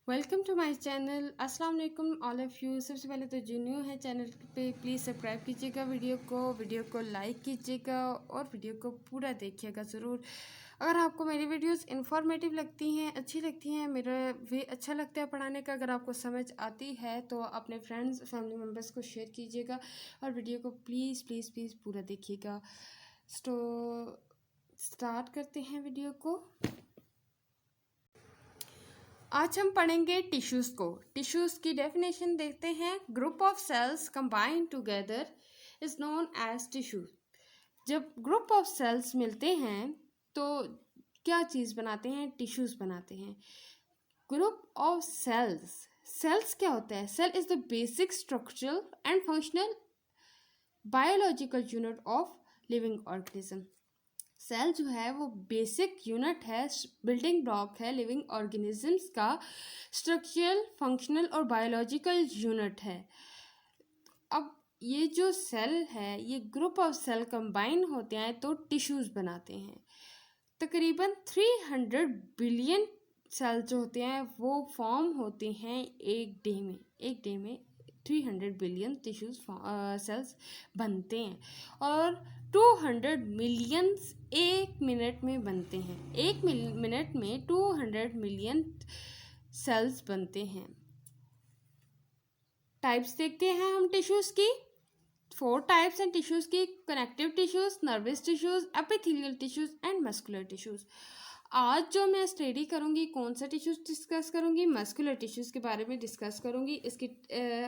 Welcome to my channel. अस्सलाम वालेकुम all of you. सबसे पहले तो जो न्यू है चैनल पे प्लीज़ सब्सक्राइब कीजिएगा, वीडियो को लाइक कीजिएगा और वीडियो को पूरा देखिएगा ज़रूर। अगर आपको मेरी वीडियोस इंफॉर्मेटिव लगती हैं, अच्छी लगती हैं, मेरा वे अच्छा लगता है पढ़ाने का, अगर आपको समझ आती है तो अपने फ्रेंड्स फैमिली मेम्बर्स को शेयर कीजिएगा और वीडियो को प्लीज़ प्लीज़ प्लीज़ पूरा देखिएगा। तो स्टार्ट करते हैं वीडियो को। आज हम पढ़ेंगे टिश्यूज़ को। टिश्यूज़ की डेफिनेशन देखते हैं। Group of cells combined together is known as tissues. जब ग्रुप ऑफ सेल्स मिलते हैं तो क्या चीज़ बनाते हैं? टिश्यूज़ बनाते हैं। ग्रुप ऑफ सेल्स, सेल्स क्या होता है? Cell is the basic structural and functional biological unit of living organism. Cell जो है वो बेसिक यूनिट है, बिल्डिंग ब्लॉक है लिविंग ऑर्गेनिजम्स का, स्ट्रक्चरल, फंक्शनल और बायोलॉजिकल यूनिट है। अब ये जो सेल है, ये ग्रुप ऑफ सेल कंबाइन होते हैं तो टिश्यूज़ बनाते हैं। तकरीबन 300 बिलियन सेल जो होते हैं वो फॉर्म होते हैं एक डे में 300 बिलियन टिश्यूज सेल्स बनते हैं और 200 मिलियंस एक मिनट में बनते हैं। एक मिनट में 200 मिलियन सेल्स बनते हैं। टाइप्स देखते हैं हम टिश्यूज़ की। 4 टाइप्स हैं टिश्यूज़ की: connective tissues, nervous tissues, epithelial tissues and muscular tissues. आज जो मैं स्टडी करूँगी, कौन सा टिश्यूज़ डिस्कस करूँगी? मस्कुलर टिश्यूज़ के बारे में डिस्कस करूँगी। इसकी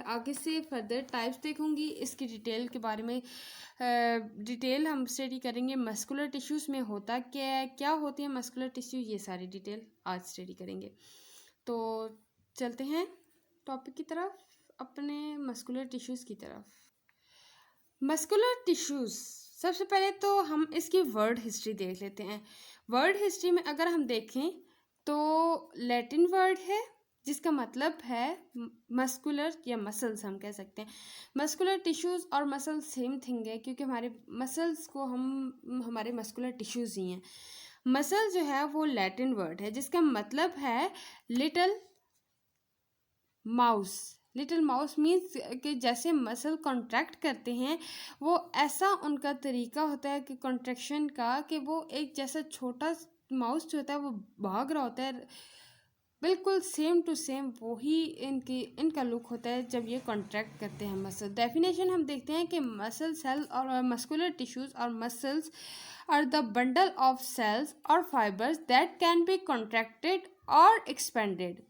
आगे से फर्दर टाइप्स देखूँगी, इसकी डिटेल के बारे में डिटेल हम स्टडी करेंगे। मस्कुलर टिश्यूज़ में होता क्या है, क्या होते हैं मस्कुलर टिश्यू, ये सारी डिटेल आज स्टडी करेंगे। तो चलते हैं टॉपिक की तरफ, अपने मस्कुलर टिश्यूज़ की तरफ। मस्कुलर टिश्यूज़, सबसे पहले तो हम इसकी वर्ड हिस्ट्री देख लेते हैं। वर्ड हिस्ट्री में अगर हम देखें तो लैटिन वर्ड है जिसका मतलब है मस्कुलर या मसल्स, हम कह सकते हैं। मस्कुलर टिश्यूज़ और मसल सेम थिंग है क्योंकि हमारे मसल्स को हमारे मस्कुलर टिश्यूज़ ही हैं। मसल जो है वो लैटिन वर्ड है जिसका मतलब है little mouse. Little mouse means कि जैसे मसल कॉन्ट्रैक्ट करते हैं वो ऐसा उनका तरीका होता है कि कॉन्ट्रैक्शन का, कि वो एक जैसा छोटा माउस जो होता है वो भाग रहा होता है, बिल्कुल सेम टू सेम वही इनका लुक होता है जब ये कॉन्ट्रैक्ट करते हैं मसल। डेफिनेशन हम देखते हैं कि मसल सेल और मस्कुलर टिश्यूज़ और muscles are the bundle of cells और fibres that can be contracted और expanded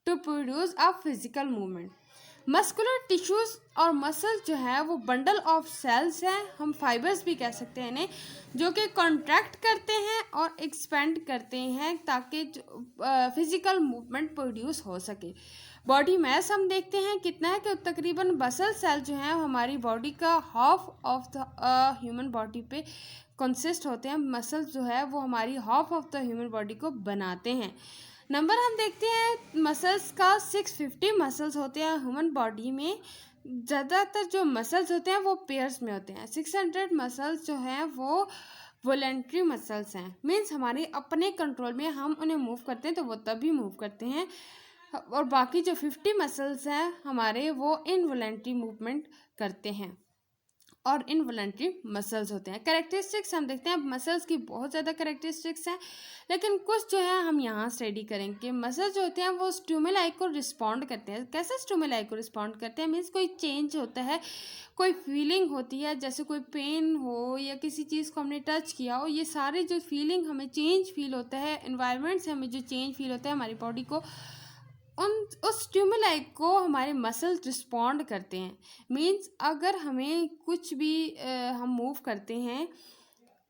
to produce a physical movement. Muscular tissues और मसल्स जो है वो बंडल ऑफ सेल्स हैं, हम फाइबर्स भी कह सकते हैं इन्हें, जो कि कॉन्ट्रैक्ट करते हैं और एक्सपेंड करते हैं ताकि फिजिकल मूवमेंट प्रोड्यूस हो सके। बॉडी मैस हम देखते हैं कितना है कि तकरीबन मसल सेल जो हैं हमारी बॉडी का half of the human body पे कंसिस्ट होते हैं। मसल्स जो है वो हमारी half of the human body को बनाते हैं। नंबर हम देखते हैं मसल्स का, 650 मसल्स होते हैं ह्यूमन बॉडी में। ज़्यादातर जो मसल्स होते हैं वो पेयर्स में होते हैं। 600 मसल्स जो हैं वो वॉलेंट्री मसल्स हैं, मीन्स हमारे अपने कंट्रोल में हम उन्हें मूव करते हैं तो वो तभी मूव करते हैं, और बाकी जो 50 मसल्स हैं हमारे वो इनवॉलेंट्री मूवमेंट करते हैं और इनवॉलेंट्री मसल्स होते हैं। कैरेक्टरिस्टिक्स हम देखते हैं, मसल्स की बहुत ज़्यादा कैरेक्टरिस्टिक्स हैं लेकिन कुछ जो है हम यहाँ स्टडी करेंगे। मसल्स जो होते हैं वो स्टिमुलाई को रिस्पॉन्ड करते हैं। कैसे स्टिमुलाई को रिस्पॉन्ड करते हैं? मीन्स कोई चेंज होता है, कोई फीलिंग होती है, जैसे कोई पेन हो या किसी चीज़ को हमने टच किया हो, ये सारे जो फीलिंग हमें चेंज फील होता है, इन्वायरमेंट से हमें जो चेंज फील होता है हमारी बॉडी को, उस स्टिमुलाई को हमारे मसल्स रिस्पॉन्ड करते हैं। मीन्स अगर हमें कुछ भी हम मूव करते हैं,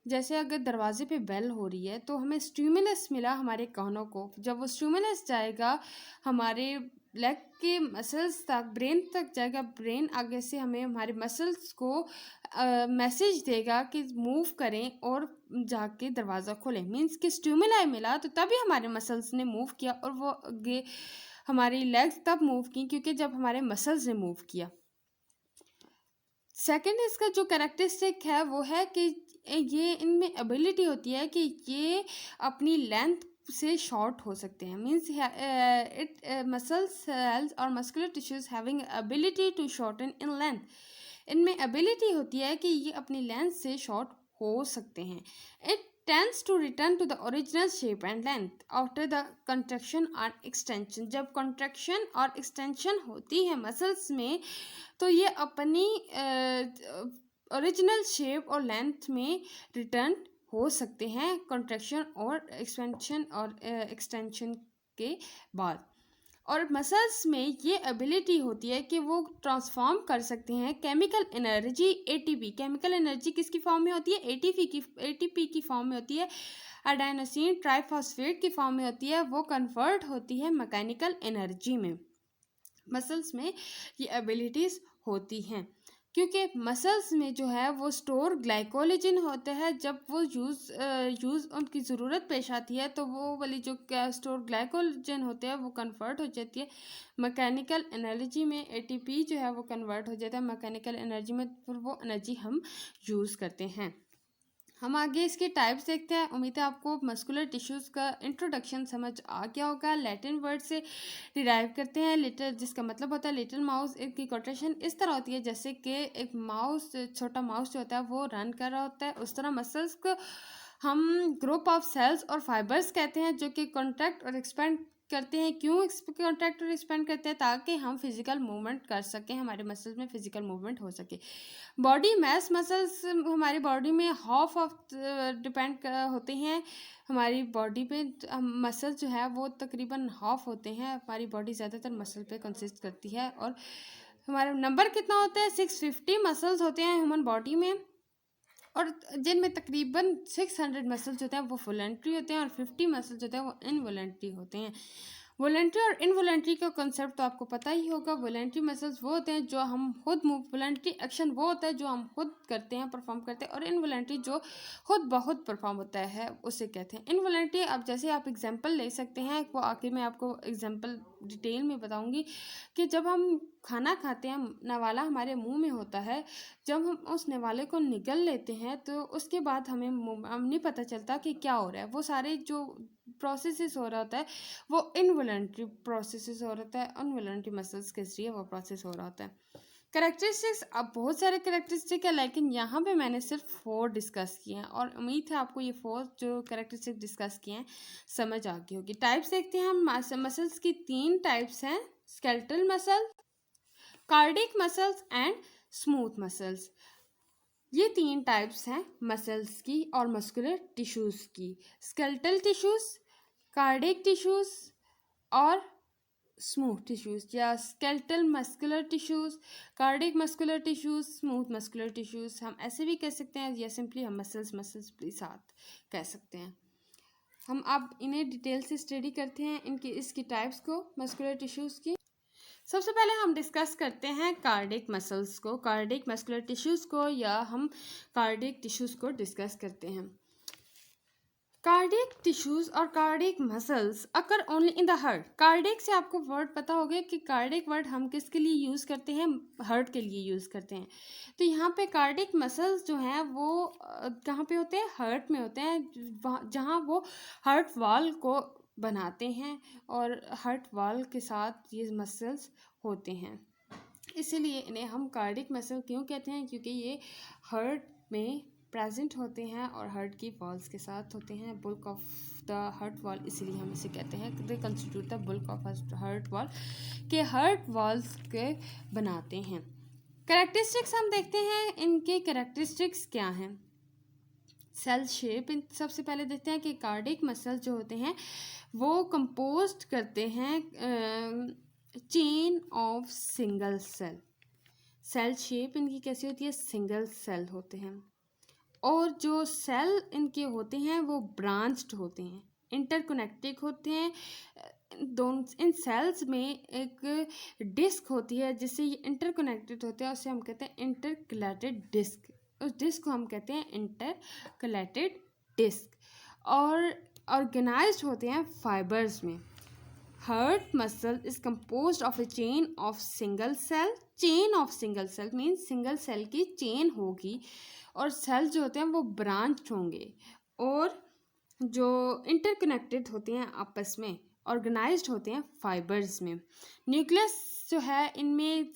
जैसे अगर दरवाजे पे बेल हो रही है तो हमें स्टिमुलस मिला हमारे कानों को, जब वो स्टिमुलस जाएगा हमारे लेग के मसल्स तक, ब्रेन तक जाएगा, ब्रेन आगे से हमें हमारे मसल्स को मैसेज देगा कि मूव करें और जाके दरवाज़ा खोलें। मीन्स कि स्टिमुलाई मिला तो तभी हमारे मसल्स ने मूव किया और वो आगे हमारी लेग्स तब मूव की क्योंकि जब हमारे मसल्स ने मूव किया। सेकंड इसका जो कैरेक्टरिस्टिक है वो है कि ये इनमें एबिलिटी होती है कि ये अपनी लेंथ से शॉर्ट हो सकते हैं। मीन्स इट मसल सेल्स और muscular tissues having ability to shorten in length. इनमें एबिलिटी होती है कि ये अपनी लेंथ से शॉर्ट हो सकते हैं। It tends to return to the original shape and length after the contraction or extension। जब contraction और extension होती है मसल्स में तो ये अपनी ओरिजिनल शेप और लेंथ में रिटर्न हो सकते हैं कॉन्ट्रैक्शन और एक्सपेंशन और एक्सटेंशन के बाद। और मसल्स में ये एबिलिटी होती है कि वो ट्रांसफॉर्म कर सकते हैं chemical energy ATP. Chemical energy किसकी फॉर्म में होती है? एटीपी की फॉर्म में होती है, एडेनोसिन ट्राइफॉस्फेट की फॉर्म में होती है, वो कन्वर्ट होती है मैकेनिकल एनर्जी में। मसल्स में ये एबिलिटीज़ होती हैं क्योंकि मसल्स में जो है वो स्टोर ग्लाइकोलिजन होता है। जब वो यूज़ उनकी ज़रूरत पेश आती है तो वो वाली जो स्टोर ग्लाइकोलिजन होते हैं वो कन्वर्ट हो जाती है मैकेनिकल एनर्जी में। एटीपी जो है वो कन्वर्ट हो जाता है मैकेनिकल एनर्जी में, फिर वो एनर्जी हम यूज़ करते हैं। हम आगे इसके टाइप्स देखते हैं। उम्मीद है आपको मस्कुलर टिश्यूज़ का इंट्रोडक्शन समझ आ गया होगा। लैटिन वर्ड से डिराइव करते हैं लिटिल, जिसका मतलब होता है लिटिल माउस। इसकी कोटेशन इस तरह होती है जैसे कि एक माउस, छोटा माउस जो होता है वो रन कर रहा होता है। उस तरह मसल्स को हम ग्रुप ऑफ सेल्स और फाइबर्स कहते हैं जो कि कॉन्ट्रैक्ट और एक्सपेंड करते हैं। क्यों कॉन्ट्रैक्ट और एक्सपेंड करते हैं? ताकि हम फिजिकल मूवमेंट कर सकें, हमारे मसल्स में फिजिकल मूवमेंट हो सके। बॉडी मास मसल्स हमारी बॉडी में हाफ ऑफ डिपेंड होते हैं। हमारी बॉडी पे मसल जो है वो तकरीबन हाफ होते हैं। हमारी बॉडी ज़्यादातर मसल पे कंसिस्ट करती है। और हमारा नंबर कितना होता है? 650 मसल्स होते हैं ह्यूमन बॉडी में, और जिनमें तकरीबन 600 मसल्स होते हैं वो वॉलंटरी होते हैं और 50 मसल्स होते हैं वो इनवॉलंटरी होते हैं। वॉलंटरी और इनवॉलंटरी का कंसेप्ट तो आपको पता ही होगा। वॉलंटरी मसल्स वो होते हैं जो हम खुद वॉलंटरी एक्शन वो होता है जो हम खुद करते हैं, परफॉर्म करते हैं, और इनवॉलंटरी जो खुद बहुत परफॉर्म होता है उसे कहते हैं इनवॉलंटरी। अब जैसे आप एग्जांपल ले सकते हैं, वो आखिर में आपको एग्जांपल डिटेल में बताऊंगी कि जब हम खाना खाते हैं नवाला हमारे मुंह में होता है, जब हम उस नवाले को निगल लेते हैं तो उसके बाद हमें नहीं पता चलता कि क्या हो रहा है। वो सारे जो प्रोसेसेस हो रहा होता है वो इनवॉलंटरी प्रोसेसेस हो रहा है, अनवॉलंटरी मसल्स के जरिए वो प्रोसेस हो रहा होता है। कैरेक्टरिस्टिक्स, अब बहुत सारे कैरेक्टरिस्टिक है लेकिन यहाँ पे मैंने सिर्फ 4 डिस्कस किए हैं और उम्मीद है आपको ये 4 जो कैरेक्टरिस्टिक डिस्कस किए हैं समझ आ गई होगी। टाइप्स देखते हैं हम। मसल्स की 3 टाइप्स हैं, skeletal muscle, cardiac muscles and smooth muscles. ये 3 टाइप्स हैं मसल्स की और मस्कुलर टिश्यूज़ की, स्केलेटल टिश्यूज़, कार्डिक टिश्यूज़ और स्मूथ टिश्यूज़, या skeletal muscular tissues, cardiac muscular tissues, smooth muscular tissues. हम ऐसे भी कह सकते हैं या सिंपली हम मसल्स भी साथ कह सकते हैं। हम अब इन्हें डिटेल से स्टडी करते हैं इनकी इसकी टाइप्स को मस्कुलर टिश्यूज़ की। सबसे पहले हम डिस्कस करते हैं कार्डिक मसल्स को, कार्डिक मस्कुलर टिश्यूज़ को, या हम कार्डिक टिश्यूज़ को डिस्कस करते हैं। कार्डिक टिश्यूज़ और cardiac muscles occur only in the heart. Cardiac से आपको वर्ड पता होगा कि कार्डिक वर्ड हम किसके लिए यूज़ करते हैं? हार्ट के लिए यूज़ करते हैं। तो यहाँ पे कार्डिक मसल्स जो हैं वो कहाँ पे होते हैं? हार्ट में होते हैं, जहाँ वो हार्ट वाल को बनाते हैं और हार्ट वाल के साथ ये मसल्स होते हैं। इसीलिए इन्हें हम कार्डिक मसल क्यों कहते हैं? क्योंकि ये हार्ट में प्रेजेंट होते हैं और हार्ट की वॉल्स के साथ होते हैं। Bulk of the heart wall, इसीलिए हम इसे कहते हैं दे constitute the bulk of heart wall, के हार्ट वॉल्स के बनाते हैं। कैरेक्टरिस्टिक्स हम देखते हैं, इनके कैरेक्टरिस्टिक्स क्या हैं। सेल शेप, सबसे पहले देखते हैं कि कार्डिक मसल जो होते हैं वो कंपोस्ट करते हैं chain of single cell. Cell shape इनकी कैसी होती है? सिंगल सेल होते हैं, और जो सेल इनके होते हैं वो ब्रांच्ड होते हैं, इंटरकनेक्टेड होते हैं। दोनों इन सेल्स में एक डिस्क होती है जिससे ये इंटरकनेक्टेड होते हैं, उसे हम कहते हैं इंटरकलेटेड डिस्क। उस डिस्क को हम कहते हैं इंटरकलेटेड डिस्क, और ऑर्गेनाइज्ड होते हैं फाइबर्स में। Heart muscle is composed of a chain of single cell. Chain of single cell means single cell की चेन होगी, और सेल जो होते हैं वो ब्रांच होंगे, और जो इंटरकनेक्टेड होते हैं आपस में, ऑर्गेनाइज्ड होते हैं फाइबर्स में। न्यूक्लियस जो है इनमें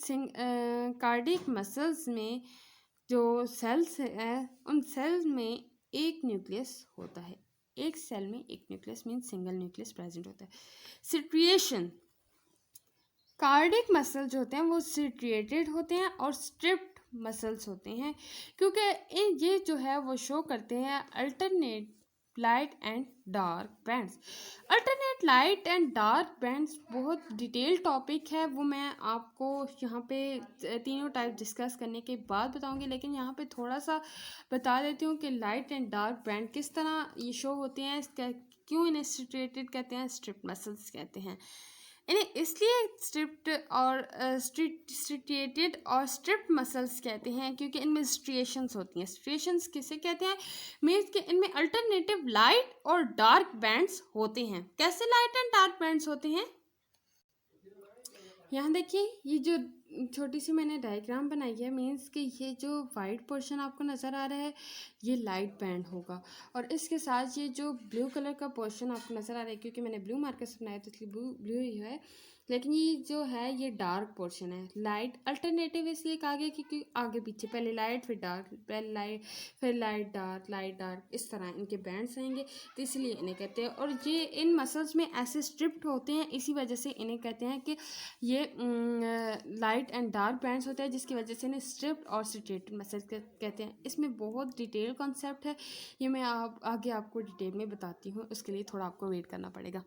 कार्डियक मसल्स में जो सेल्स है उन सेल्स में एक न्यूक्लियस होता है। एक सेल में एक nucleus mean single nucleus present होता है। सिट्रिएशन, कार्डिक मसल जो होते हैं वो सिट्रिएटेड होते हैं और स्ट्रिप्ड मसल्स होते हैं, क्योंकि ये जो है वो शो करते हैं alternate light and dark bands. Alternate light and dark bands बहुत डिटेल टॉपिक है, वो मैं आपको यहाँ पे तीनों टाइप डिस्कस करने के बाद बताऊंगी, लेकिन यहाँ पे थोड़ा सा बता देती हूँ कि लाइट एंड डार्क बैंड किस तरह ये शो होते हैं, क्यों इन्हें सिट्रिएटेड कहते हैं, स्ट्रिप मसल्स कहते हैं। इन्हें इसलिए स्ट्रिप्ड और स्ट्रिएटेड और स्ट्रिप्ड मसल्स कहते हैं क्योंकि इनमें स्ट्रिएशंस होती हैं। स्ट्रिएशंस किसे कहते हैं, मीन्स कि इनमें अल्टरनेटिव लाइट और डार्क बैंड्स होते हैं। कैसे लाइट एंड डार्क बैंड्स होते हैं, यहाँ देखिए ये जो छोटी सी मैंने डायग्राम बनाई है, मीन्स कि ये जो वाइट पोर्शन आपको नज़र आ रहा है ये लाइट बैंड होगा, और इसके साथ ये जो ब्लू कलर का पोर्शन आपको नज़र आ रहा है, क्योंकि मैंने ब्लू मार्कर से बनाया तो इसलिए ब्लू ही है, लेकिन ये जो है ये डार्क पोर्शन है। लाइट अल्टरनेटिव इसलिए कहा गया क्योंकि आगे पीछे पहले लाइट फिर डार्क, पहले लाइट फिर लाइट डार्क, इस तरह इनके बैंड्स आएंगे, तो इसलिए इन्हें कहते हैं। और ये इन मसल्स में ऐसे स्ट्रिप्ड होते हैं, इसी वजह से इन्हें कहते हैं कि ये लाइट एंड डार्क बैंड्स होते हैं, जिसकी वजह से इन्हें स्ट्रिप्ड और स्ट्रिएटेड मसल्स कहते हैं। इसमें बहुत डिटेल कॉन्सेप्ट है, ये मैं आगे आपको डिटेल में बताती हूँ, उसके लिए थोड़ा आपको वेट करना पड़ेगा,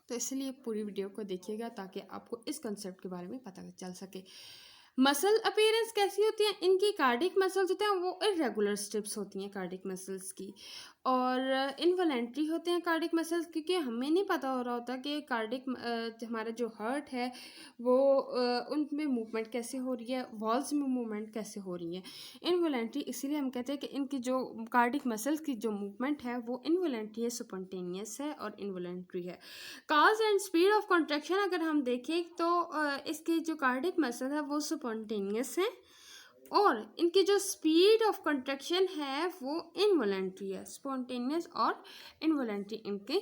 तो इसलिए पूरी वीडियो को देखिएगा ताकि आपको इस कंसेप्ट के बारे में पता चल सके। मसल अपीयरेंस कैसी होती है, इनकी कार्डिक मसल्स होते हैं वो इरेगुलर स्ट्रिप्स होती हैं कार्डिक मसल्स की, और इनवॉलेंट्री होते हैं कार्डिक मसल्स, क्योंकि हमें नहीं पता हो रहा होता कि कार्डिक हमारा जो हार्ट है वो उनमें मूवमेंट कैसे हो रही है, वॉल्स में मूवमेंट कैसे हो रही है। इनवॉलेंट्री इसीलिए हम कहते हैं कि इनकी जो कार्डिक मसल्स की जो मूवमेंट है वो इनवॉलेंट्री है, स्पॉन्टेनियस है और इनवॉलेंट्री है। काज एंड स्पीड ऑफ कॉन्ट्रैक्शन अगर हम देखें तो इसकी जो कार्डिक मसल है वो स्पॉन्टेनियस है, और इनकी जो स्पीड ऑफ कंट्रैक्शन है वो इनवॉलेंट्री है। स्पॉन्टेनियस और इनवॉलेंट्री इनके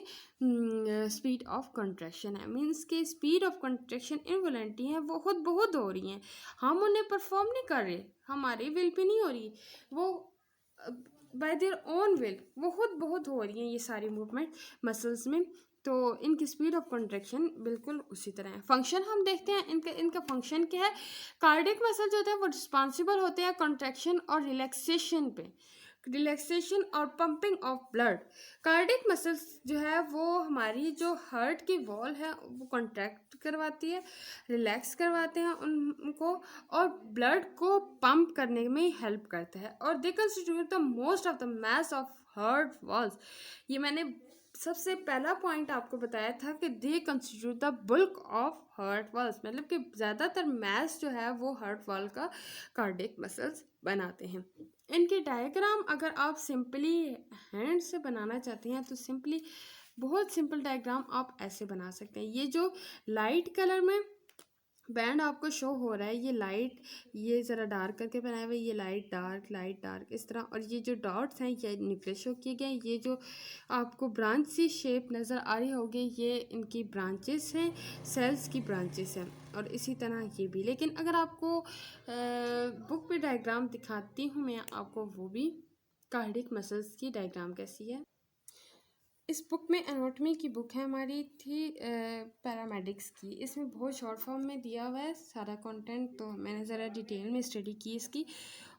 स्पीड ऑफ कंट्रैक्शन है, मीन्स के स्पीड ऑफ कंट्रैक्शन इनवॉलेंट्री है, वो खुद बहुत हो रही हैं, हम उन्हें परफॉर्म नहीं कर रहे, हमारी विल पे नहीं हो रही, वो बाय देयर ओन विल वो खुद बहुत हो रही हैं ये सारी मूवमेंट मसल्स में, तो इनकी स्पीड ऑफ कंट्रैक्शन बिल्कुल उसी तरह है। फंक्शन हम देखते हैं इनका फंक्शन क्या है। कार्डियक मसल जो होते हैं वो रिस्पॉन्सिबल होते हैं कंट्रैक्शन और रिलैक्सेशन पे, रिलैक्सेशन और pumping of blood. Cardiac muscles जो है वो हमारी जो हार्ट की वॉल है वो कॉन्ट्रैक्ट करवाती है, रिलैक्स करवाते हैं उनको, और ब्लड को पंप करने में हेल्प करता है, और दे constitute the most of the mass of heart walls. ये मैंने सबसे पहला पॉइंट आपको बताया था कि दे constitute the bulk of heart walls, मतलब कि ज़्यादातर मैस जो है वो हार्ट वॉल का कार्डियक मसल्स बनाते हैं। इनके डायग्राम अगर आप सिंपली हैंड से बनाना चाहते हैं तो सिंपली बहुत सिंपल डायग्राम आप ऐसे बना सकते हैं। ये जो लाइट कलर में बैंड आपको शो हो रहा है ये लाइट, ये ज़रा डार्क करके बनाया हुआ है, ये लाइट डार्क इस तरह, और ये जो डॉट्स हैं ये न्यूक्लियस शो किए गए। ये जो आपको ब्रांच सी शेप नज़र आ रही होगी ये इनकी ब्रांचेस हैं, सेल्स की ब्रांचेस हैं, और इसी तरह ये भी। लेकिन अगर आपको बुक पे डायग्राम दिखाती हूँ मैं आपको, वो भी कार्डियक मसल्स की डायग्राम कैसी है। इस बुक में एनाटॉमी की बुक है हमारी थी पैरामेडिक्स की, इसमें बहुत शॉर्ट फॉर्म में दिया हुआ है सारा कंटेंट, तो मैंने ज़रा डिटेल में स्टडी की इसकी।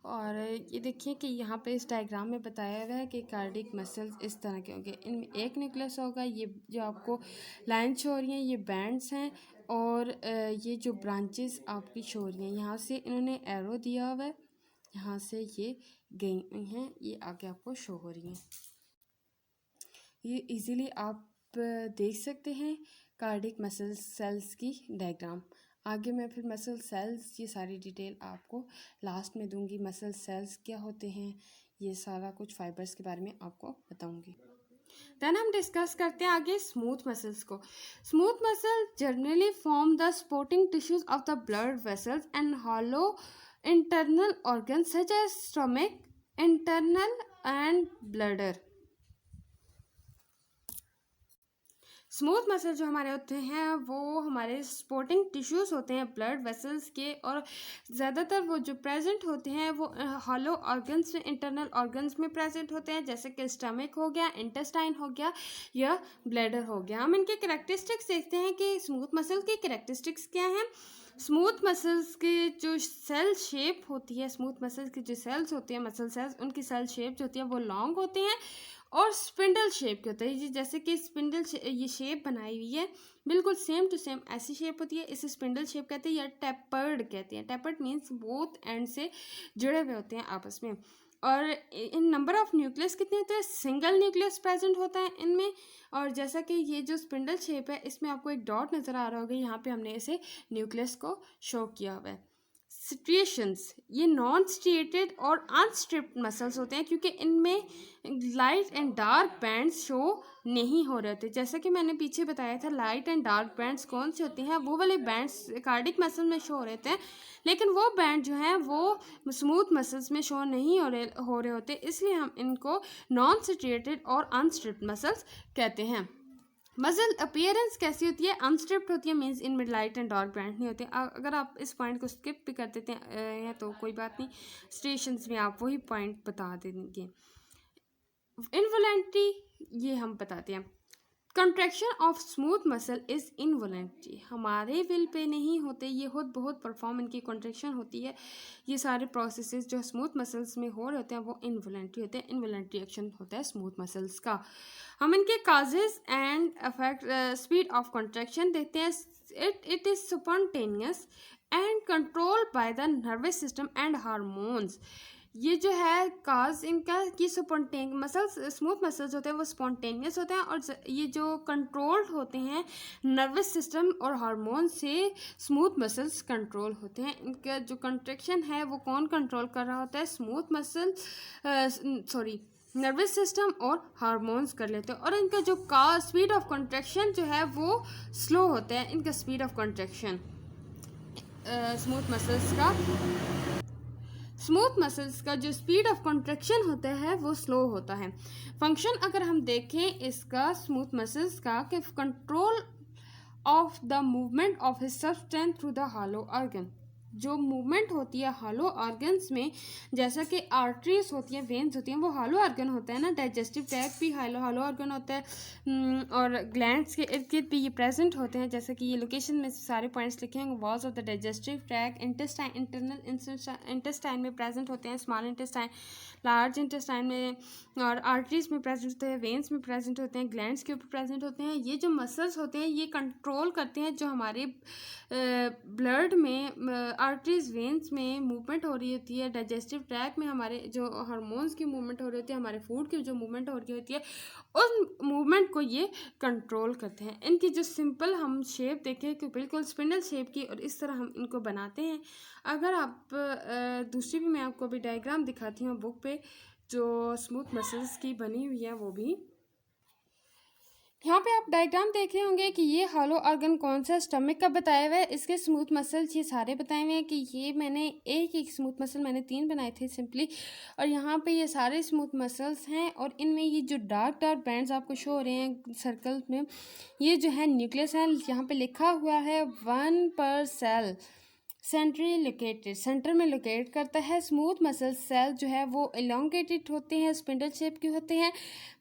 और ये देखिए कि यहाँ पे इस डायग्राम में बताया हुआ है कि कार्डिक मसल्स इस तरह के होंगे, इनमें एक न्यूक्लियस होगा, ये जो आपको लाइन शो हो रही हैं ये बैंड्स हैं, और ये जो ब्रांचेस आपकी शो हो रही हैं यहाँ से इन्होंने एरो दिया हुआ है, यहाँ से ये गई हुई हैं, ये आगे आपको शो हो रही हैं। ये इजीली आप देख सकते हैं कार्डिक मसल सेल्स की डायग्राम। आगे मैं फिर मसल सेल्स ये सारी डिटेल आपको लास्ट में दूंगी, मसल सेल्स क्या होते हैं ये सारा कुछ फाइबर्स के बारे में आपको बताऊंगी। देन हम डिस्कस करते हैं आगे स्मूथ मसल्स को। Smooth muscle generally form the supporting tissues of the blood vessels and hollow internal organs such as stomach, internal and bladder. Smooth muscle जो हमारे होते हैं वो हमारे सपोर्टिंग टिश्यूज़ होते हैं ब्लड वेसल्स के, और ज़्यादातर वो जो प्रेजेंट होते हैं वो हॉलो ऑर्गन्स में, इंटरनल ऑर्गन्स में प्रेजेंट होते हैं, जैसे कि स्टमक हो गया, इंटेस्टाइन हो गया या ब्लैडर हो गया। हम इनके कैरेक्टरिस्टिक्स देखते हैं कि स्मूथ मसल की कैरेक्टरिस्टिक्स क्या हैं। स्मूथ मसल्स की जो सेल शेप होती है, स्मूथ मसल्स की जो सेल्स होती हैं, मसल सेल्स, उनकी सेल शेप जो होती है वो लॉन्ग होती हैं और स्पिंडल शेप के होते हैं। ये जैसे कि ये शेप बनाई हुई है बिल्कुल सेम टू सेम ऐसी शेप होती है, इसे स्पिंडल शेप कहते हैं या टेपर्ड कहते हैं। टेपर्ड मीन्स बोथ एंड से जुड़े हुए होते हैं आपस में। और इन नंबर ऑफ न्यूक्लियस कितने होते हैं, सिंगल न्यूक्लियस प्रेजेंट होता है इनमें। और जैसा कि ये जो स्पिंडल शेप है इसमें आपको एक डॉट नज़र आ रहा होगा, यहाँ पे हमने इसे न्यूक्लियस को शो किया हुआ है। स्ट्रिएशंस, ये नॉन स्ट्रिएटेड और अनस्ट्रिप्ड मसल्स होते हैं क्योंकि इनमें light and dark bands show नहीं हो रहे थे। जैसा कि मैंने पीछे बताया था, लाइट एंड डार्क बैंड्स कौन से होते हैं, वो वाले बैंड्स कार्डिक मसल में शो हो रहे थे, लेकिन वो बैंड जो हैं वो स्मूथ मसल्स में शो नहीं हो रहे होते, इसलिए हम इनको नॉन स्ट्रिएटेड और अनस्ट्रिप्ड मसल्स कहते हैं। मसल अपीयरेंस कैसी होती है, अनस्ट्रिप्ड होती है, मीन्स इनमें लाइट एंड डार्क बैंड नहीं होते। अगर आप इस पॉइंट को स्किप भी कर देते हैं तो कोई बात नहीं, स्टेशंस में आप वही पॉइंट बता देंगे। इनवॉलेंट्री, ये हम बताते हैं। Contraction of smooth muscle is involuntary, हमारे विल पे नहीं होते, ये खुद बहुत परफॉर्म इनकी कंट्रैक्शन होती है। ये सारे प्रोसेसेस जो स्मूथ मसल्स में हो रहे होते हैं वो इनवॉलेंट्री होते हैं। इनवॉलेंट्री एक्शन होता है स्मूथ मसल्स का। हम इनके causes and affect speed of contraction देखते हैं। It is spontaneous and control by the nervous system and hormones. ये जो है काज इनका, ये मसल्स, स्मूथ मसल्स होते हैं वो स्पॉन्टेनियस होते हैं, और ये जो कंट्रोल्ड होते हैं नर्वस सिस्टम और हार्मोन से स्मूथ मसल्स कंट्रोल होते हैं। इनका जो कंट्रैक्शन है वो कौन कंट्रोल कर रहा होता है, स्मूथ मसल नर्वस सिस्टम और हार्मोन्स कर लेते हैं। और इनका जो स्पीड ऑफ कंट्रैक्शन जो है वो स्लो होता है। इनका speed of contraction smooth muscles का जो स्पीड ऑफ कंट्रैक्शन होता है वो स्लो होता है। फंक्शन अगर हम देखें इसका स्मूथ मसल्स का, कि control of the movement of his substance through the hollow organ, जो मूवमेंट होती है हॉलो ऑर्गन्स में, जैसा कि आर्टरीज होती हैं, वेन्स होती हैं, वो हॉलो ऑर्गन होता है ना। डाइजेस्टिव ट्रैक्ट भी हॉलो ऑर्गन होता है, और ग्लैंड्स के इर्द गिर्द भी ये प्रेजेंट होते हैं। जैसे कि ये लोकेशन में सारे पॉइंट्स लिखे हैं। Walls of the digestive tract, intestine, internal intestine में प्रेजेंट होते हैं, स्मॉल इंटेस्टाइन, लार्ज इंटेस्टाइन में, और आर्टरीज में प्रेजेंट होते हैं, वेन्स में प्रेजेंट होते हैं, ग्लैंड्स के ऊपर प्रेजेंट होते हैं। ये जो मसल्स होते हैं ये कंट्रोल करते हैं जो हमारे ब्लड में, आर्टरीज, वेन्स में मूवमेंट हो रही होती है, डाइजेस्टिव ट्रैक्ट में हमारे जो हार्मोन्स की मूवमेंट हो रही होती है, हमारे फूड की जो मूवमेंट हो रही होती है, उस मूवमेंट को ये कंट्रोल करते हैं। इनकी जो सिंपल हम शेप देखें कि बिल्कुल स्पिंडल शेप की, और इस तरह हम इनको बनाते हैं। अगर आप दूसरी भी मैं आपको अभी डायग्राम दिखाती हूँ बुक पे, जो स्मूथ मसल्स की बनी हुई है, वो भी यहाँ पे आप डायग्राम देख रहे होंगे कि ये हॉलो ऑर्गन कौन सा, स्टमक का बताया हुआ है। इसके स्मूथ मसल्स ये सारे बताए हुए हैं कि ये मैंने एक स्मूथ मसल मैंने 3 बनाए थे सिंपली, और यहाँ पे ये सारे स्मूथ मसल्स हैं। और इनमें ये जो डार्क बैंड्स आपको शो हो रहे हैं सर्कल में, ये जो है न्यूक्लियस है। यहाँ पे लिखा हुआ है 1 पर सेल, सेंट्रली लोकेटेड, सेंटर में लोकेट करता है। स्मूथ मसल सेल जो है वो एलोंगेटेड होते हैं, स्पिंडल शेप के होते हैं,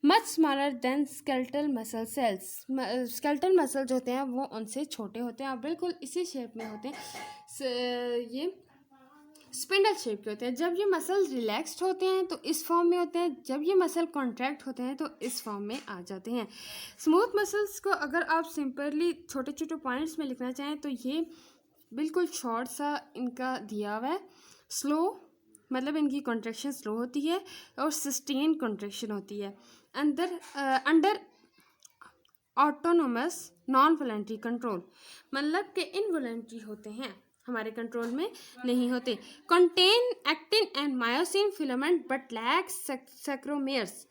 much smaller than skeletal muscle cells. Skeletal muscle जो होते हैं वो उनसे छोटे होते हैं और बिल्कुल इसी शेप में होते हैं। ये स्पिंडल शेप के होते हैं। जब ये मसल रिलैक्स्ड होते हैं तो इस फॉर्म में होते हैं, जब ये मसल कॉन्ट्रैक्ट होते हैं तो इस फॉर्म में आ जाते हैं। स्मूथ मसल्स को अगर आप सिंपली छोटे छोटे पॉइंट्स में लिखना चाहें तो ये बिल्कुल शॉर्ट सा इनका दिया हुआ है। स्लो मतलब इनकी कॉन्ट्रैक्शन स्लो होती है और सस्टेन कॉन्ट्रैक्शन होती है। Under autonomous non voluntary control, मतलब कि इनवॉलंटरी होते हैं, हमारे कंट्रोल में नहीं होते। Contain actin and myosin filament but lack sarcomeres.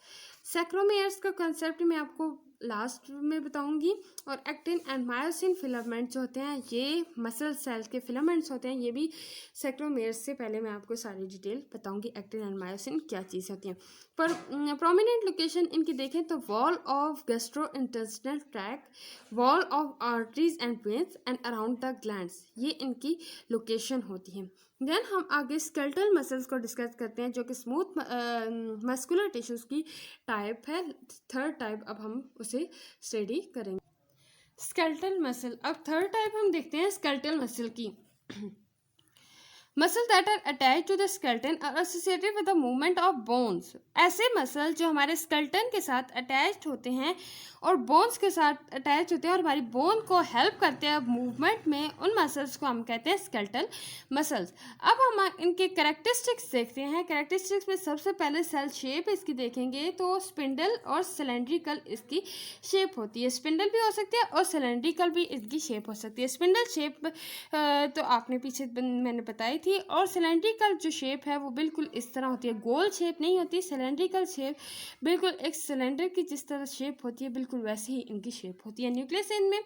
Sarcomeres का कंसेप्ट मैं आपको लास्ट में बताऊंगी। और एक्टिन एंड मायोसिन फिलामेंट जो होते हैं ये मसल सेल्स के फिलामेंट्स होते हैं। ये भी सेक्रोमेयर्स से पहले मैं आपको सारी डिटेल बताऊंगी एक्टिन एंड मायोसिन क्या चीज़ होती है। पर प्रोमिनेंट लोकेशन इनकी देखें तो wall of gastrointestinal tract, wall of arteries and veins and around the glands, ये इनकी लोकेशन होती है। देन हम आगे स्केलेटल मसल्स को डिस्कस करते हैं जो कि स्मूथ मस्कुलर टिश्यूज की टाइप है। थर्ड टाइप अब हम उसे स्टडी करेंगे, स्केलेटल मसल। अब थर्ड टाइप हम देखते हैं स्केलेटल मसल की। Muscle that are attach to the skeleton are associated with the movement of bones. ऐसे मसल जो हमारे स्केलेटन के साथ अटैच्ड होते हैं और बोन्स के साथ अटैच होते हैं और हमारी बोन को हेल्प करते हैं मूवमेंट में, उन मसल्स को हम कहते हैं स्केलेटल मसल्स। अब हम इनके कैरेक्टरिस्टिक्स देखते हैं। कैरेक्टरिस्टिक्स में सबसे पहले सेल शेप इसकी देखेंगे तो स्पिंडल और सिलेंड्रिकल इसकी शेप होती है। स्पिंडल भी हो सकती है और सिलेंड्रिकल भी इसकी शेप हो सकती है। स्पिंडल शेप तो आपने पीछे मैंने बताई थी, और सिलेंड्रिकल जो शेप है वो बिल्कुल इस तरह होती है, गोल शेप नहीं होती। सिलेंड्रिकल शेप बिल्कुल एक सिलेंडर की जिस तरह शेप होती है बिल्कुल वैसे ही इनकी शेप होती है। न्यूक्लियस इनमें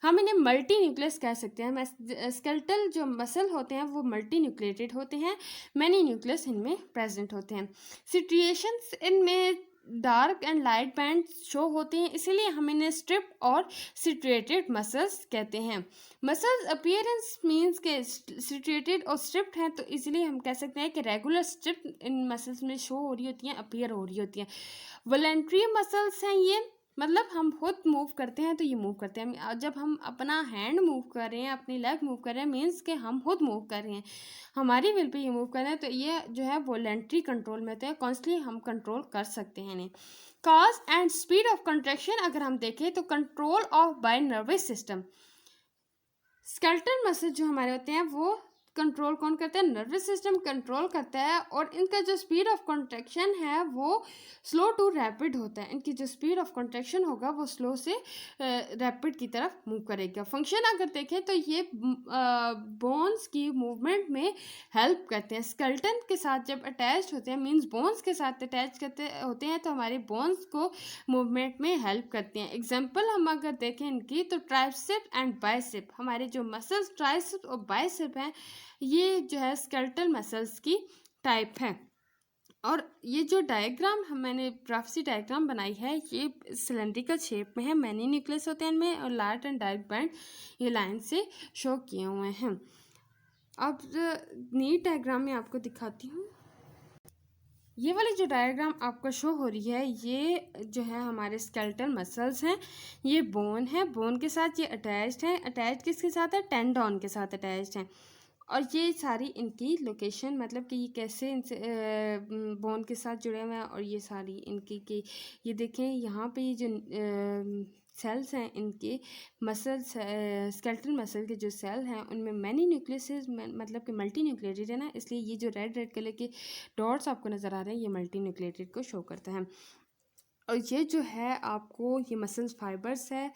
हम इन्हें मल्टी न्यूक्लियस कह सकते हैं। स्केलेटल जो मसल होते हैं वो मल्टी न्यूक्लिएटेड होते हैं, मैनी न्यूक्लियस इनमें प्रेजेंट होते हैं। सिट्रिएशंस इनमें dark and light band show होते हैं, इसीलिए हम इन्हें स्ट्रिप और सिट्रिएटेड मसल्स कहते हैं। मसल्स अपीयरेंस मीन्स के सिट्रिएटेड और स्ट्रिप्ड हैं, तो इसलिए हम कह सकते हैं कि रेगुलर स्ट्रिप इन मसल्स में शो हो रही होती हैं, अपीयर हो रही होती हैं। वॉलंटरी मसल्स हैं ये, मतलब हम खुद मूव करते हैं तो ये मूव करते हैं। जब हम अपना हैंड मूव कर रहे हैं, अपनी लेग मूव कर रहे हैं, मीन्स के हम खुद मूव कर रहे हैं, हमारी विल पे ये मूव कर रहे हैं, तो ये जो है वॉलंटरी कंट्रोल में होते हैं। कॉन्स्टली हम कंट्रोल कर सकते हैं इन्हें। Cause and speed of contraction अगर हम देखें तो control of by nervous system. Skeletal muscle जो हमारे होते हैं वो कंट्रोल कौन करता है? नर्वस सिस्टम कंट्रोल करता है, और इनका जो स्पीड ऑफ कॉन्ट्रैक्शन है वो स्लो टू रैपिड होता है। इनकी जो स्पीड ऑफ कॉन्ट्रैक्शन होगा वो स्लो से रैपिड की तरफ मूव करेगा। फंक्शन अगर देखें तो ये बोन्स की मूवमेंट में हेल्प करते हैं। स्केलेटन के साथ जब अटैच होते हैं, मीन्स बोन्स के साथ अटैच करते होते हैं, तो हमारे बोन्स को मूवमेंट में हेल्प करते हैं। एग्जाम्पल हम अगर देखें इनकी तो ट्राइसेप एंड बाइसेप, हमारे जो मसल्स ट्राइसेप और बाइसेप हैं ये जो है स्केलेटल मसल्स की टाइप है। और ये जो डायग्राम मैंने ग्राफिसी डायग्राम बनाई है ये सिलेंड्रिकल शेप में है, मैनी न्यूक्लियस होते हैं इनमें, और लाइट एंड डार्क बैंड ये लाइन से शो किए हुए हैं। अब नीट डायग्राम में आपको दिखाती हूँ। ये वाली जो डायग्राम आपको शो हो रही है ये जो है हमारे स्केलेटल मसल्स हैं। ये बोन है, बोन के साथ ये अटैच्ड है। अटैच किसके साथ है? टेंडन के साथ अटैच्ड है। और ये सारी इनकी लोकेशन, मतलब कि ये कैसे इनसे बोन के साथ जुड़े हुए हैं, और ये सारी इनकी की ये देखें यहाँ पे ये जो सेल्स हैं इनके मसल्स, स्केलेटल मसल के जो सेल हैं उनमें मैनी न्यूक्लियस, मतलब कि मल्टी न्यूक्लिएटेड है ना, इसलिए ये जो रेड रेड कलर के डॉट्स आपको नज़र आ रहे हैं ये मल्टी न्यूक्लिएटेड को शो करता है। और ये जो है आपको ये मसल्स फाइबर्स है,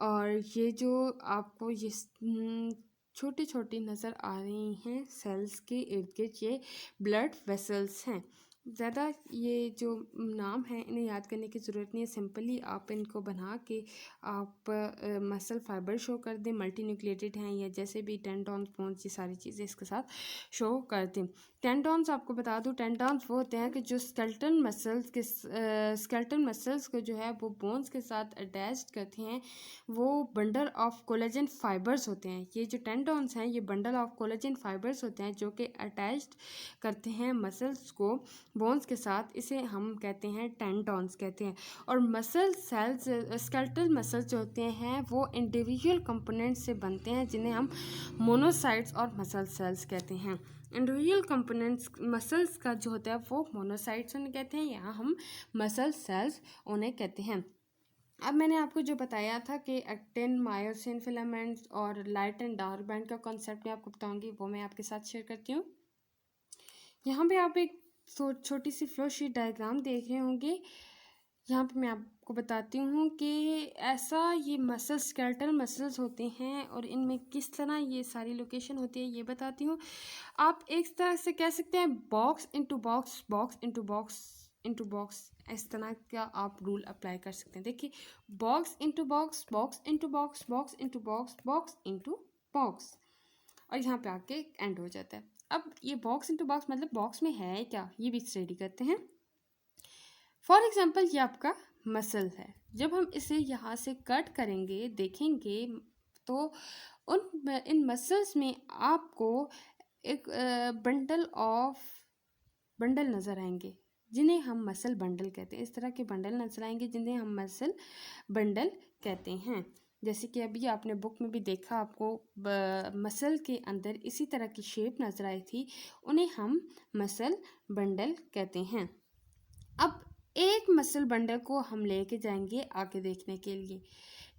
और ये जो आपको ये छोटी छोटी नज़र आ रही हैं सेल्स के इर्द गिर्द ये ब्लड वेसल्स हैं। ज़्यादा ये जो नाम है इन्हें याद करने की ज़रूरत नहीं है, सिंपली आप इनको बना के आप मसल फाइबर शो कर दें, मल्टी न्यूक्लिएटेड हैं, या जैसे भी टेंडॉन्स बोन्स ये सारी चीज़ें इसके साथ शो कर दें। टेंडॉन्स आपको बता दूं, टेंडॉन्स वो होते हैं कि जो स्केलेटल मसल्स को जो है वो बोन्स के साथ अटैच करते हैं, वो बंडल ऑफ कोलेजन फाइबर्स होते हैं। ये जो टेंडॉन्स हैं ये बंडल ऑफ कोलेजन फाइबर्स होते हैं जो कि अटैच करते हैं मसल्स को बोन्स के साथ, इसे हम कहते हैं टेंडॉन्स कहते हैं। और मसल सेल्स, स्केलेटल मसल्स जो होते हैं वो इंडिविजुअल कंपोनेंट्स से बनते हैं जिन्हें हम मोनोसाइट्स और मसल सेल्स कहते हैं। इंडिविजुअल कंपोनेंट्स मसल्स का जो होता है वो मोनोसाइट्स उन्हें कहते हैं, यहाँ हम मसल सेल्स उन्हें कहते हैं। अब मैंने आपको जो बताया था कि एक्टिन, मायोसिन फिलामेंट्स और लाइट एंड डार्क बैंड का कॉन्सेप्ट मैं आपको बताऊंगी, वो मैं आपके साथ शेयर करती हूँ। यहाँ पे आप एक छोटी सी फ्लो शीट डायग्राम देख रहे होंगे। यहाँ पे मैं आपको बताती हूँ कि ऐसा ये मसल स्केलेटल मसल्स होते हैं और इनमें किस तरह ये सारी लोकेशन होती है ये बताती हूँ। आप एक तरह से कह सकते हैं box into box, box into box into box, इस तरह का आप रूल अप्लाई कर सकते हैं। देखिए, box into box, box into box, box into box, box into box, और यहाँ पे आके एंड हो जाता है। अब ये बॉक्स इंटू बॉक्स मतलब बॉक्स में है क्या, ये भी स्टडी करते हैं। फॉर एग्जाम्पल ये आपका मसल है, जब हम इसे यहाँ से कट करेंगे देखेंगे तो इन मसल्स में आपको एक बंडल नज़र आएंगे जिन्हें हम मसल बंडल कहते हैं। इस तरह के बंडल नजर आएंगे जिन्हें हम मसल बंडल कहते हैं। जैसे कि अभी आपने बुक में भी देखा, आपको मसल के अंदर इसी तरह की शेप नजर आई थी, उन्हें हम मसल बंडल कहते हैं। अब एक मसल बंडल को हम लेके जाएंगे आगे देखने के लिए।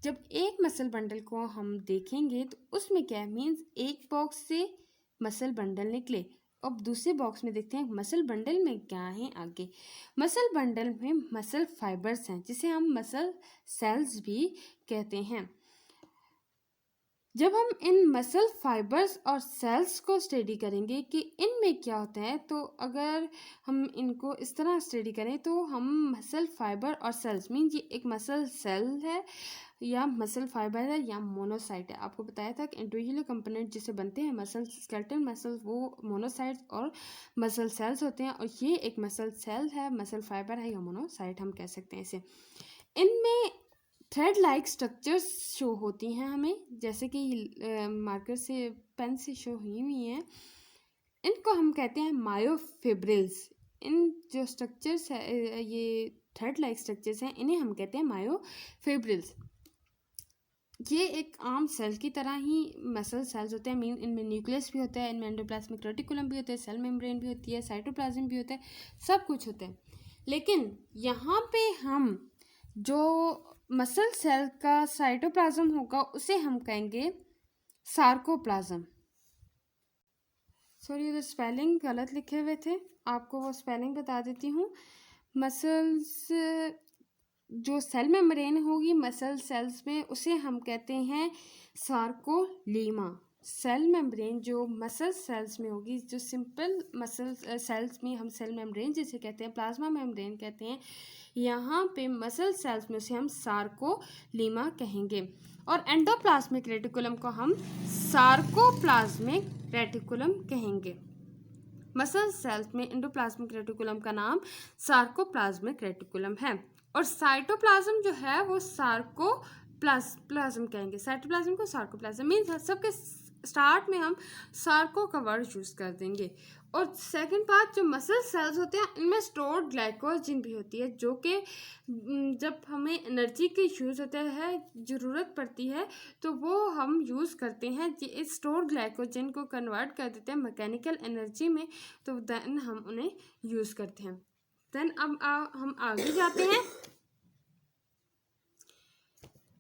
जब एक मसल बंडल को हम देखेंगे तो उसमें क्या मीन्स एक बॉक्स से मसल बंडल निकले। अब दूसरे बॉक्स में देखते हैं मसल बंडल में क्या है आगे। मसल बंडल में मसल फाइबर्स हैं जिसे हम मसल सेल्स भी कहते हैं। जब हम इन मसल फाइबर्स और सेल्स को स्टडी करेंगे कि इनमें क्या होता है, तो अगर हम इनको इस तरह स्टडी करें तो हम मसल फाइबर और सेल्स मीन ये एक मसल सेल है या मसल फाइबर है या मोनोसाइट है। आपको बताया था कि इंडिविजुअल कंपोनेंट जिसे बनते हैं मसल स्केलेटल मसल, वो मोनोसाइट्स और मसल सेल्स होते हैं, और ये एक मसल सेल है, मसल फाइबर है या मोनोसाइट हम कह सकते हैं इसे। इनमें थ्रेड लाइक स्ट्रक्चर्स शो होती हैं हमें, जैसे कि मार्कर से पेन से शो हुई हैं। इनको हम कहते हैं मायोफिब्रिल्स। इन जो स्ट्रक्चर्स है, ये थ्रेड लाइक स्ट्रक्चर्स हैं, इन्हें हम कहते हैं मायोफिब्रिल्स। ये एक आम सेल की तरह ही मसल सेल्स होते हैं। मीन इनमें न्यूक्लियस भी होता है, इनमें एंडोप्लाज्मिक रेटिकुलम भी होता है, सेल मेम्ब्रेन भी होती है, साइटोप्लाज्म भी होता है, सब कुछ होता है। लेकिन यहाँ पे हम जो मसल सेल का साइटोप्लाज्म होगा उसे हम कहेंगे सार्कोप्लाज्म। सॉरी, उधर स्पेलिंग गलत लिखे हुए थे, आपको वो स्पेलिंग बता देती हूँ। मसल्स जो सेल मेम्ब्रेन होगी मसल सेल्स में उसे हम कहते हैं सार्कोलीमा। सेल मेम्ब्रेन जो मसल सेल्स में होगी, जो सिंपल मसल सेल्स में हम सेल मेम्ब्रेन जिसे कहते हैं, प्लाज्मा मेम्ब्रेन कहते हैं, यहाँ पे मसल सेल्स में उसे हम सार्कोलीमा कहेंगे। और एंडोप्लाज्मिक रेटिकुलम को हम सार्कोप्लाज्मिक रेटिकुलम कहेंगे। मसल सेल्स में एंडोप्लाज्मिक रेटिकुलम का नाम सार्कोप्लाज्मिक रेटिकुलम है, और साइटोप्लाज्म जो है वो सार्कोप्लाज्म कहेंगे। साइटोप्लाज्म को सार्कोप्लाज्म मीन्स सबके स्टार्ट में हम सार्को का वर्ड यूज कर देंगे। और सेकंड पार्ट, जो मसल सेल्स होते हैं इनमें स्टोर्ड ग्लाइकोजन भी होती है, जो कि जब हमें एनर्जी की यूज़ होता है, ज़रूरत पड़ती है, तो वो हम यूज़ करते हैं। इस स्टोर्ड ग्लाइकोजन को कन्वर्ट कर देते हैं मैकेनिकल एनर्जी में, तो देन हम उन्हें यूज़ करते हैं। देन अब हम आगे जाते हैं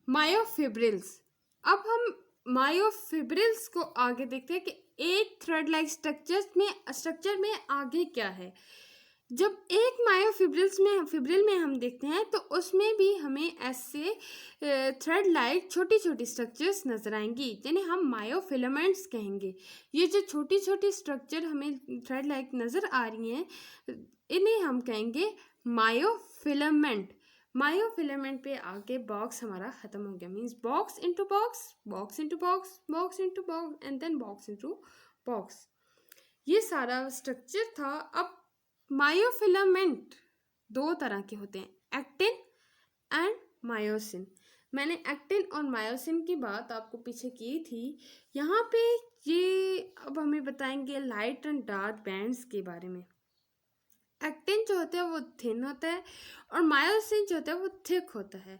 मायोफिब्रिल्स। अब हम मायोफिब्रिल्स को आगे देखते हैं कि एक थ्रेड लाइक स्ट्रक्चर में आगे क्या है। जब एक फिब्रिल में हम देखते हैं तो उसमें भी हमें ऐसे थ्रेड लाइक छोटी छोटी स्ट्रक्चर्स नजर आएंगी जिन्हें हम मायोफिलामेंट्स कहेंगे। ये जो छोटी छोटी स्ट्रक्चर हमें थ्रेड लाइक नजर आ रही हैं, इन्हें हम कहेंगे मायोफिलामेंट। मायोफिलामेंट पे आगे बॉक्स हमारा खत्म हो गया, means box into box, box into box, box into box and then box into box, ये सारा स्ट्रक्चर था। अब मायोफिलामेंट दो तरह के होते हैं, एक्टिन एंड मायोसिन। मैंने एक्टिन और मायोसिन की बात आपको पीछे की थी। यहाँ पे ये अब हमें बताएंगे लाइट एंड डार्क बैंड्स के बारे में। एक्टिन जो होता है वो थिन होता है और मायोसिन जो होता है वो थिक होता है।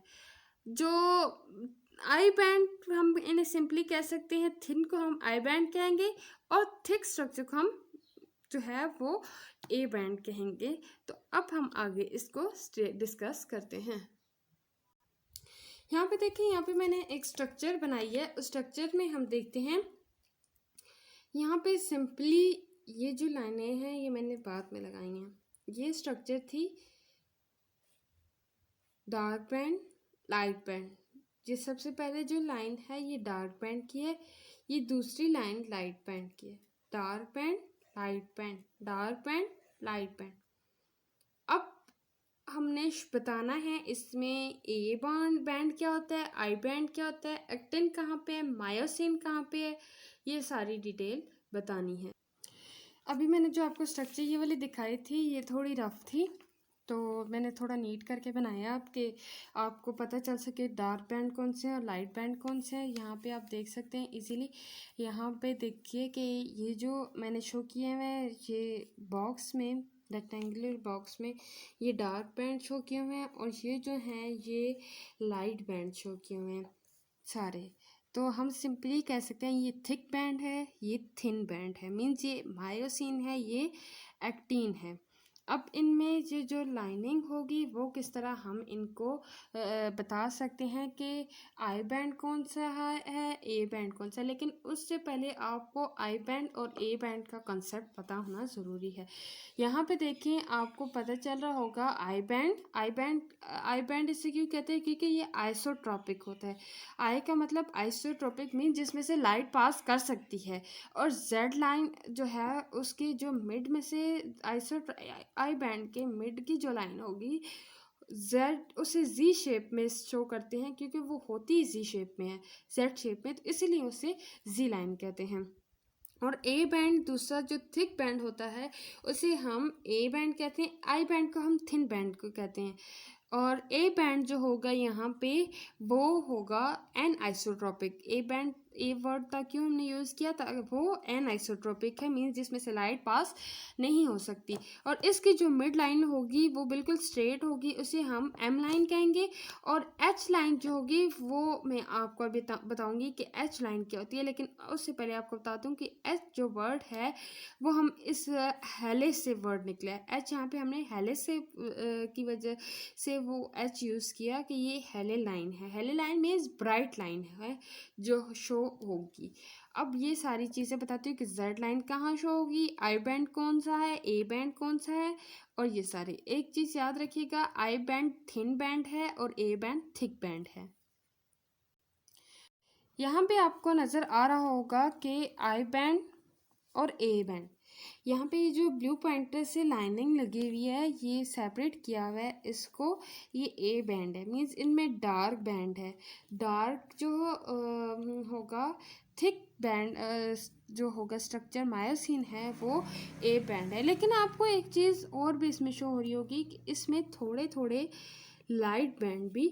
जो आई बैंड हम इन्हें सिंपली कह सकते हैं, थिन को हम आई बैंड कहेंगे और थिक स्ट्रक्चर को हम जो है वो ए बैंड कहेंगे। तो अब हम आगे इसको डिस्कस करते हैं। यहाँ पे देखिए, यहाँ पे मैंने एक स्ट्रक्चर बनाई है। उस स्ट्रक्चर में हम देखते हैं, यहाँ पे सिंपली ये जो लाइनें हैं ये मैंने बाद में लगाई हैं। ये स्ट्रक्चर थी डार्क बैंड लाइट बैंड। ये सबसे पहले जो लाइन है ये डार्क बैंड की है, ये दूसरी लाइन लाइट बैंड की है। Dark band light band, dark band light band. अब हमने बताना है इसमें ए बैंड क्या होता है, आई बैंड क्या होता है, एक्टिन कहाँ पे है, मायोसिन कहाँ पे है, ये सारी डिटेल बतानी है। अभी मैंने जो आपको स्ट्रक्चर ये वाली दिखाई थी ये थोड़ी रफ थी, तो मैंने थोड़ा नीट करके बनाया आपको पता चल सके डार्क बैंड कौन से हैं और लाइट बैंड कौन से हैं। यहाँ पे आप देख सकते हैं इजीली। यहाँ पे देखिए कि ये जो मैंने शो किए हैं ये बॉक्स में, रेक्टेंगुलर बॉक्स में ये डार्क बैंड शो किए हुए हैं और ये जो हैं ये लाइट बैंड शो किए हुए हैं सारे। तो हम सिंपली कह सकते हैं ये थिक बैंड है, ये थिन बैंड है, मीन्स ये मायोसिन है, ये एक्टिन है। अब इनमें ये जो लाइनिंग होगी वो किस तरह हम इनको बता सकते हैं कि आई बैंड कौन सा है, ए बैंड कौन सा है। लेकिन उससे पहले आपको आई बैंड और ए बैंड का कंसेप्ट पता होना ज़रूरी है। यहाँ पे देखें आपको पता चल रहा होगा आई बैंड इसे क्यों कहते हैं, क्योंकि ये आइसोट्रॉपिक होता है। आई का मतलब आइसोट्रॉपिक मीन जिसमें से लाइट पास कर सकती है, और जेड लाइन जो है उसकी जो मिड में से आई बैंड के मिड की जो लाइन होगी जेड उसे जी शेप में शो करते हैं, क्योंकि वो होती जी शेप में है, जेड शेप में, तो इसीलिए उसे जी लाइन कहते हैं। और ए बैंड दूसरा जो थिक बैंड होता है उसे हम ए बैंड कहते हैं, आई बैंड को हम थिन बैंड को कहते हैं। और ए बैंड जो होगा यहाँ पे वो होगा anisotropic. A band, A word था क्यों हमने यूज़ किया था, वो एन आइसोट्रोपिक है, मीन्स जिसमें से लाइट पास नहीं हो सकती। और इसकी जो मिड लाइन होगी वो बिल्कुल स्ट्रेट होगी, उसे हम एम लाइन कहेंगे। और एच लाइन जो होगी वो मैं आपको अभी बताऊंगी कि एच लाइन क्या होती है। लेकिन उससे पहले आपको बता दूं कि एच जो वर्ड है वो हम इस हेलिस से वर्ड निकला है। एच यहाँ पे हमने हेलिस से की वजह से वो एच यूज़ किया कि ये हेले लाइन है। हेले लाइन मीन्स ब्राइट लाइन है जो शो होगी। अब ये सारी चीज़ें बताती हूँ कि जेड लाइन कहाँ शो होगी, आई बैंड कौन सा है, ए बैंड कौन सा है, और ये सारे। एक चीज़ याद रखिएगा, आई बैंड थिन बैंड है और ए बैंड थिक बैंड है। यहाँ पे आपको नज़र आ रहा होगा कि आई बैंड और ए बैंड, यहाँ पे ये जो ब्लू पॉइंटर से लाइनिंग लगी हुई है ये सेपरेट किया हुआ है इसको, ये ए बैंड है, मीन्स इनमें डार्क बैंड है। डार्क जो होगा थिक बैंड जो होगा स्ट्रक्चर मायोसिन है वो ए बैंड है। लेकिन आपको एक चीज़ और भी इसमें शो हो रही होगी कि इसमें थोड़े थोड़े लाइट बैंड भी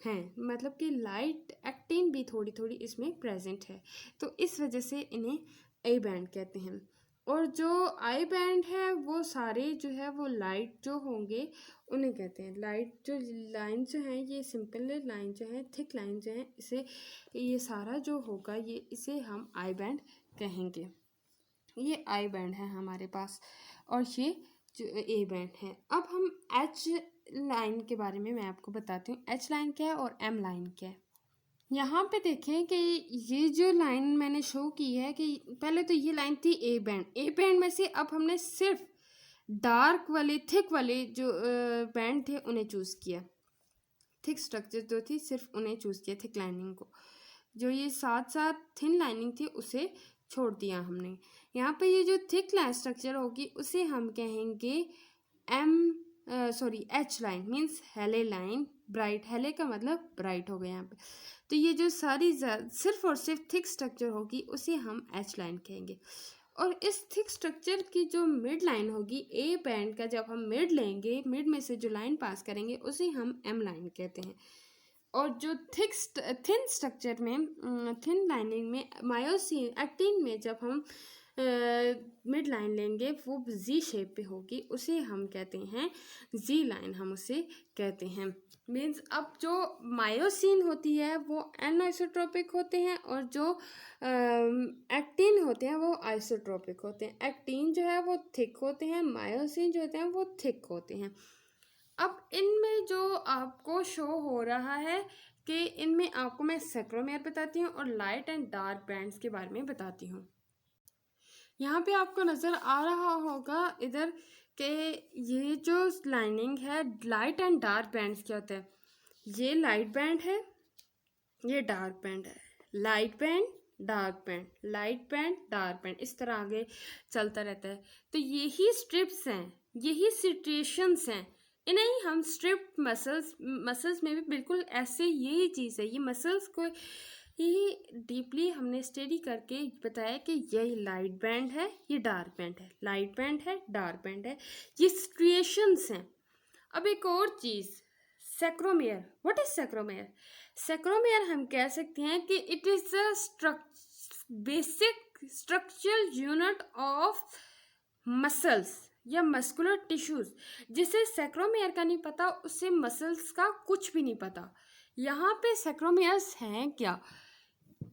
हैं, मतलब कि लाइट एक्टिन भी थोड़ी थोड़ी इसमें प्रेजेंट है, तो इस वजह से इन्हें ए बैंड कहते हैं। और जो आई बैंड है वो सारे जो है वो लाइट जो होंगे उन्हें कहते हैं। लाइट जो लाइन जो है ये सिंपल लाइन जो है, थिक लाइन जो है, इसे ये सारा जो होगा ये इसे हम आई बैंड कहेंगे। ये आई बैंड है हमारे पास और ये जो ए बैंड है। अब हम एच लाइन के बारे में मैं आपको बताती हूँ, एच लाइन क्या है और एम लाइन क्या है। यहाँ पे देखें कि ये जो लाइन मैंने शो की है कि पहले तो ये लाइन थी ए बैंड, ए बैंड में से अब हमने सिर्फ डार्क वाले थिक वाले जो बैंड थे उन्हें चूज़ किया, थिक स्ट्रक्चर जो थी सिर्फ उन्हें चूज़ किया, थिक लाइनिंग को। जो ये साथ साथ थिन लाइनिंग थी उसे छोड़ दिया हमने। यहाँ पे ये जो थिक लाइन स्ट्रक्चर होगी उसे हम कहेंगे एच लाइन, मीन्स हेले लाइन, ब्राइट, हेले का मतलब ब्राइट हो गया यहाँ पे। तो ये जो सारी सिर्फ और सिर्फ थिक स्ट्रक्चर होगी उसे हम एच लाइन कहेंगे। और इस थिक स्ट्रक्चर की जो मिड लाइन होगी ए बैंड का, जब हम मिड लेंगे, मिड में से जो लाइन पास करेंगे उसे हम एम लाइन कहते हैं। और जो थिन स्ट्रक्चर में, थिन लाइनिंग में, मायोसिन एक्टिन में जब हम मिड लाइन लेंगे वो जी शेप पे होगी, उसे हम कहते हैं जी लाइन, हम उसे कहते हैं। मीन्स अब जो मायोसिन होती है वो एनआइसोट्रोपिक होते हैं और जो एक्टिन होते हैं वो आइसोट्रोपिक होते हैं। एक्टिन जो है वो थिक होते हैं, मायोसिन जो होते हैं वो थिक होते हैं। अब इनमें जो आपको शो हो रहा है कि इनमें आपको मैं सेक्रोमेयर बताती हूँ और लाइट एंड डार्क बैंड्स के बारे में बताती हूँ। यहाँ पे आपको नज़र आ रहा होगा इधर कि ये जो लाइनिंग है लाइट एंड डार्क बैंड्स क्या होता है, ये लाइट बैंड है, ये डार्क बैंड है, light band, dark band, light band, dark band, इस तरह आगे चलता रहता है। तो यही स्ट्रिप्स हैं, यही सिचुएशंस हैं, इन्हें हम स्ट्रिप्ड मसल्स में भी बिल्कुल ऐसे यही चीज़ है। ये मसल्स को ही डीपली हमने स्टडी करके बताया कि ये लाइट बैंड है, ये डार्क बैंड है, लाइट बैंड है, डार्क बैंड है, ये स्ट्रिएशंस हैं। अब एक और चीज़, सेक्रोमियर। What is सेक्रोमियर? सेक्रोमियर हम कह सकते हैं कि it is the basic structural unit of muscles या मस्कुलर टिश्यूज। जिसे सेक्रोमियर का नहीं पता उससे मसल्स का कुछ भी नहीं पता। यहाँ पे सेक्रोमियर्स हैं क्या?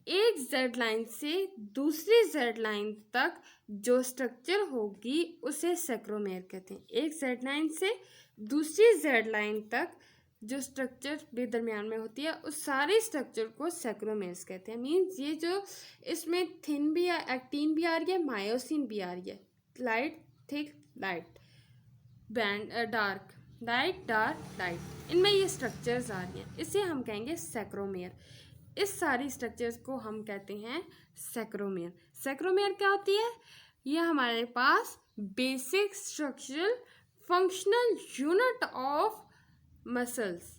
एक जेड लाइन से दूसरी जेड लाइन तक जो स्ट्रक्चर होगी उसे सेक्रोमेयर कहते हैं। एक जेड लाइन से दूसरी जेड लाइन तक जो स्ट्रक्चर दरमियान में होती है उस सारे स्ट्रक्चर को सेक्रोमेयर्स कहते हैं। मीन्स ये जो इसमें थिन भी एक्टिन भी आ रही है, मायोसिन भी आ रही है, light thick light band dark light dark light, इनमें ये स्ट्रक्चर्स आ रही हैं, इसे हम कहेंगे सेक्रोमेयर। इस सारी स्ट्रक्चर्स को हम कहते हैं सेक्रोमेयर। सेक्रोमेयर क्या होती है? ये हमारे पास basic structural functional unit of muscles.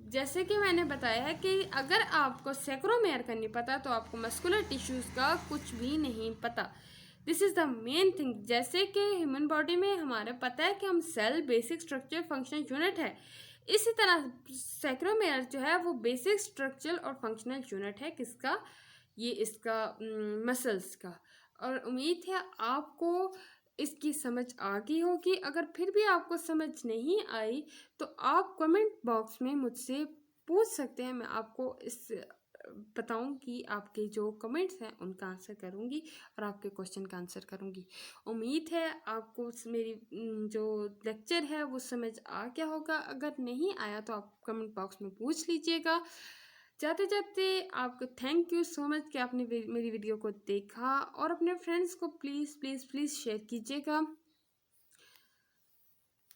जैसे कि मैंने बताया है कि अगर आपको सेक्रोमेयर का नहीं पता तो आपको मस्कुलर टिश्यूज का कुछ भी नहीं पता। This is the main thing. जैसे कि ह्यूमन बॉडी में हमारा पता है कि हम cell basic structure functional unit है, इसी तरह सेक्रोमेयर जो है वो बेसिक स्ट्रक्चरल और फंक्शनल यूनिट है। किसका? ये इसका मसल्स का। और उम्मीद है आपको इसकी समझ आ गई होगी। अगर फिर भी आपको समझ नहीं आई तो आप कमेंट बॉक्स में मुझसे पूछ सकते हैं, मैं आपको इस बताऊंगी, आपके जो कमेंट्स हैं उनका आंसर करूंगी और आपके क्वेश्चन का आंसर करूंगी। उम्मीद है आपको मेरी जो लेक्चर है वो समझ आ गया होगा। अगर नहीं आया तो आप कमेंट बॉक्स में पूछ लीजिएगा। जाते जाते आपको थैंक यू सो मच कि आपने मेरी वीडियो को देखा, और अपने फ्रेंड्स को प्लीज़ प्लीज़ प्लीज़ शेयर कीजिएगा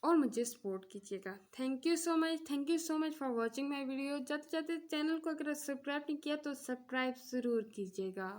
और मुझे सपोर्ट कीजिएगा। Thank you so much for watching my video. जाते जाते चैनल को अगर सब्सक्राइब नहीं किया तो सब्सक्राइब ज़रूर कीजिएगा।